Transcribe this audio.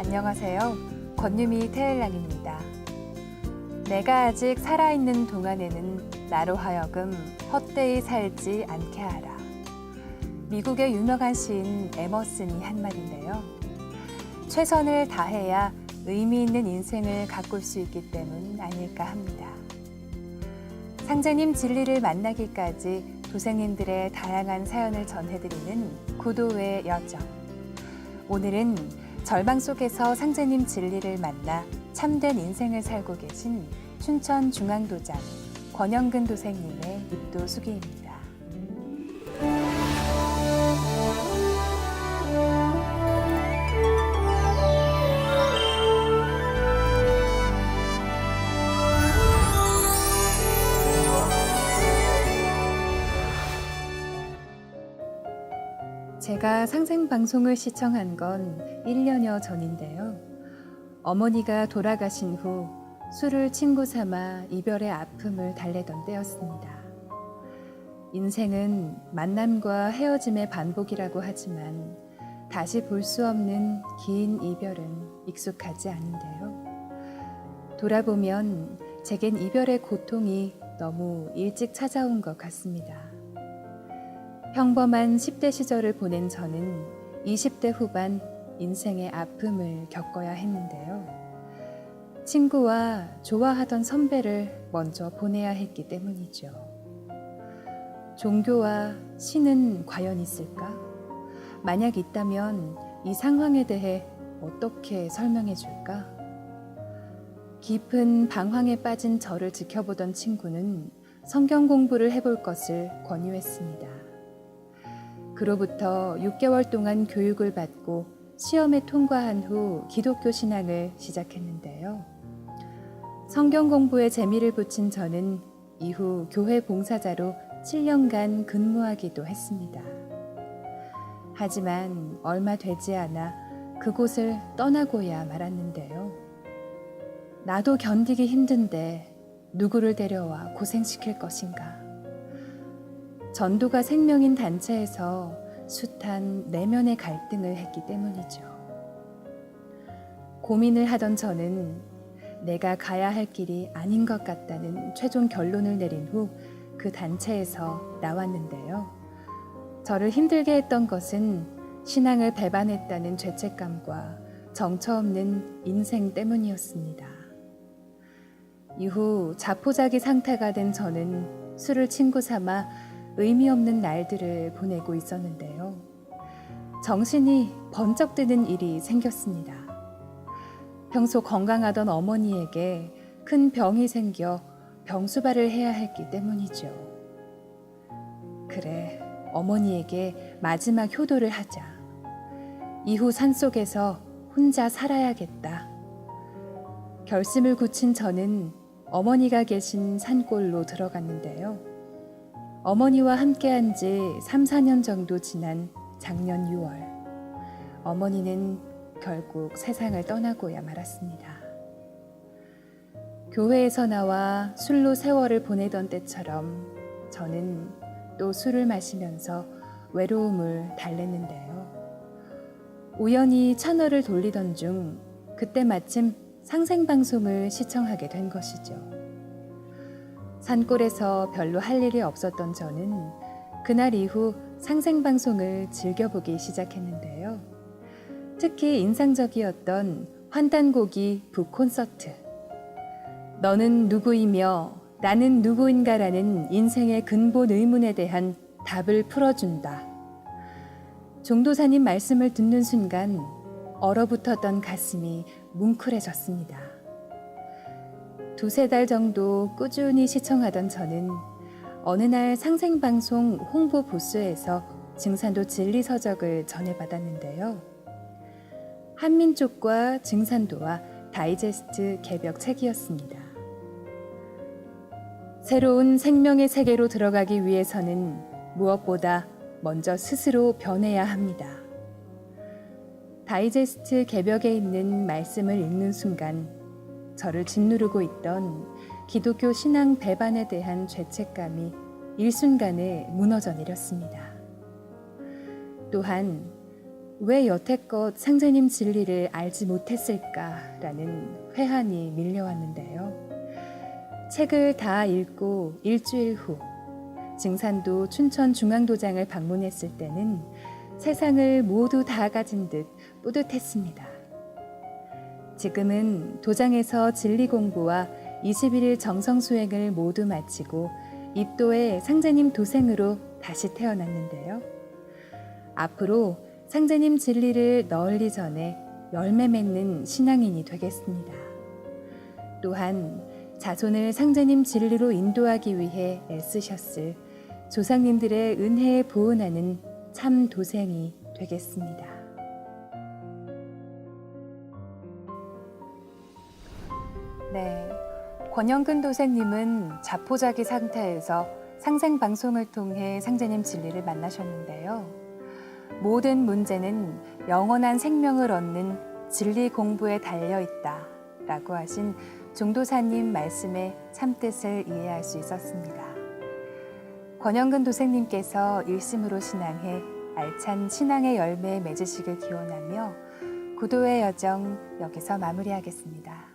안녕하세요. 권유미 테일랑입니다. 내가 아직 살아있는 동안에는 나로 하여금 헛되이 살지 않게 하라. 미국의 유명한 시인 에머슨이 한 말인데요. 최선을 다해야 의미 있는 인생을 가꿀 수 있기 때문 아닐까 합니다. 상제님 진리를 만나기까지 도생님들의 다양한 사연을 전해드리는 고도의 여정. 오늘은 절망 속에서 상제님 진리를 만나 참된 인생을 살고 계신 춘천중앙도장 권영근 도생님의 입도수기입니다. 제가 상생방송을 시청한 건 1년여 전인데요. 어머니가 돌아가신 후 술을 친구 삼아 이별의 아픔을 달래던 때였습니다. 인생은 만남과 헤어짐의 반복이라고 하지만 다시 볼 수 없는 긴 이별은 익숙하지 않은데요. 돌아보면 제겐 이별의 고통이 너무 일찍 찾아온 것 같습니다. 평범한 10대 시절을 보낸 저는 20대 후반 인생의 아픔을 겪어야 했는데요. 친구와 좋아하던 선배를 먼저 보내야 했기 때문이죠. 종교와 신은 과연 있을까? 만약 있다면 이 상황에 대해 어떻게 설명해 줄까? 깊은 방황에 빠진 저를 지켜보던 친구는 성경 공부를 해볼 것을 권유했습니다. 그로부터 6개월 동안 교육을 받고 시험에 통과한 후 기독교 신앙을 시작했는데요. 성경 공부에 재미를 붙인 저는 이후 교회 봉사자로 7년간 근무하기도 했습니다. 하지만 얼마 되지 않아 그곳을 떠나고야 말았는데요. 나도 견디기 힘든데 누구를 데려와 고생시킬 것인가? 전도가 생명인 단체에서 숱한 내면의 갈등을 했기 때문이죠. 고민을 하던 저는 내가 가야 할 길이 아닌 것 같다는 최종 결론을 내린 후 그 단체에서 나왔는데요. 저를 힘들게 했던 것은 신앙을 배반했다는 죄책감과 정처 없는 인생 때문이었습니다. 이후 자포자기 상태가 된 저는 술을 친구 삼아 의미 없는 날들을 보내고 있었는데요. 정신이 번쩍 드는 일이 생겼습니다. 평소 건강하던 어머니에게 큰 병이 생겨 병수발을 해야 했기 때문이죠. 그래, 어머니에게 마지막 효도를 하자. 이후 산속에서 혼자 살아야겠다. 결심을 굳힌 저는 어머니가 계신 산골로 들어갔는데요. 어머니와 함께한 지 3, 4년 정도 지난 작년 6월, 어머니는 결국 세상을 떠나고야 말았습니다. 교회에서 나와 술로 세월을 보내던 때처럼 저는 또 술을 마시면서 외로움을 달랬는데요. 우연히 채널을 돌리던 중 그때 마침 상생방송을 시청하게 된 것이죠. 산골에서 별로 할 일이 없었던 저는 그날 이후 상생방송을 즐겨보기 시작했는데요. 특히 인상적이었던 환단곡이 북콘서트. 너는 누구이며 나는 누구인가라는 인생의 근본 의문에 대한 답을 풀어준다. 종도사님 말씀을 듣는 순간 얼어붙었던 가슴이 뭉클해졌습니다. 2-3달 정도 꾸준히 시청하던 저는 어느 날 상생방송 홍보 부스에서 증산도 진리서적을 전해받았는데요. 한민족과 증산도와 다이제스트 개벽 책이었습니다. 새로운 생명의 세계로 들어가기 위해서는 무엇보다 먼저 스스로 변해야 합니다. 다이제스트 개벽에 있는 말씀을 읽는 순간 저를 짓누르고 있던 기독교 신앙 배반에 대한 죄책감이 일순간에 무너져 내렸습니다. 또한 왜 여태껏 상제님 진리를 알지 못했을까라는 회한이 밀려왔는데요. 책을 다 읽고 일주일 후 증산도 춘천중앙도장을 방문했을 때는 세상을 모두 다 가진 듯 뿌듯했습니다. 지금은 도장에서 진리 공부와 21일 정성 수행을 모두 마치고 입도의 상제님 도생으로 다시 태어났는데요. 앞으로 상제님 진리를 널리 전해 열매 맺는 신앙인이 되겠습니다. 또한 자손을 상제님 진리로 인도하기 위해 애쓰셨을 조상님들의 은혜에 보은하는 참 도생이 되겠습니다. 네, 권영근 도생님은 자포자기 상태에서 상생방송을 통해 상제님 진리를 만나셨는데요. 모든 문제는 영원한 생명을 얻는 진리 공부에 달려있다 라고 하신 종도사님 말씀의 참뜻을 이해할 수 있었습니다. 권영근 도생님께서 일심으로 신앙해 알찬 신앙의 열매 맺으시길 기원하며 구도의 여정 여기서 마무리하겠습니다.